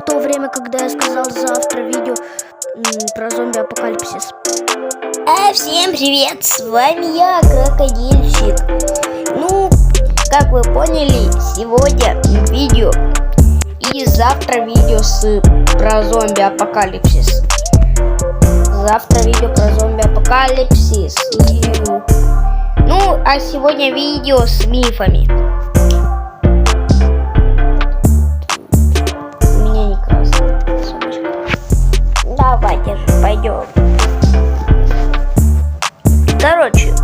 то время, когда я сказал завтра видео про зомби-апокалипсис. Всем привет, с вами я, Крокодильчик. Ну, как вы поняли, сегодня видео и завтра видео про зомби-апокалипсис. Завтра видео про зомби-апокалипсис. Ну, а сегодня видео с мифами. У меня не красная сумочка. Давайте же пойдем. Короче,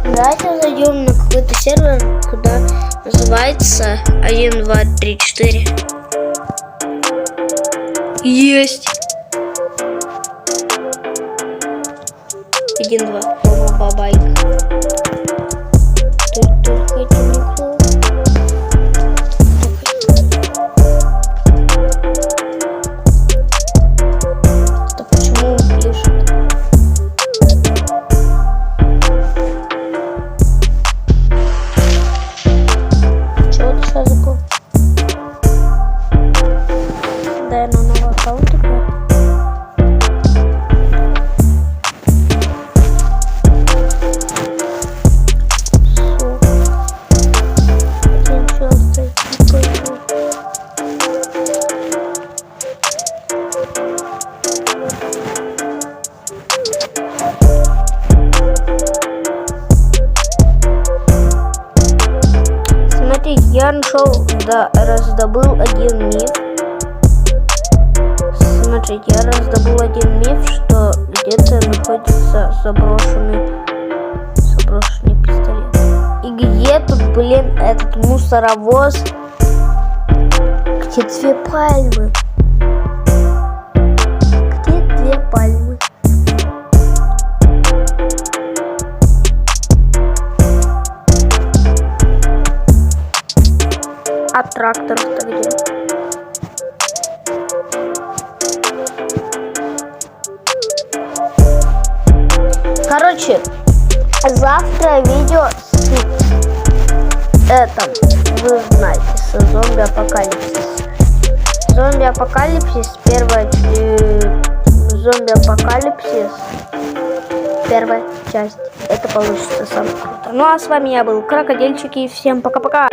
давайте зайдем на какой-то сервер, куда называется 1, 2, 3, 4. Есть. 1, 2. Мама, бабайка. Тут только никто. Да почему он пишет? Чего ты сейчас забыл? Да, я на новый аккаунт играю. Я нашел, да, раздобыл один миф. Смотрите, я раздобыл один миф, что где-то находится заброшенный пистолет. И где тут, блин, этот мусоровоз? Где 2 пальмы? Где 2 пальмы? А трактор-то где? Короче, завтра видео вы знаете, с зомби-апокалипсис. Зомби-апокалипсис, первая часть. Это получится самое круто. Ну а с вами я был Крокодильчик, и всем пока-пока.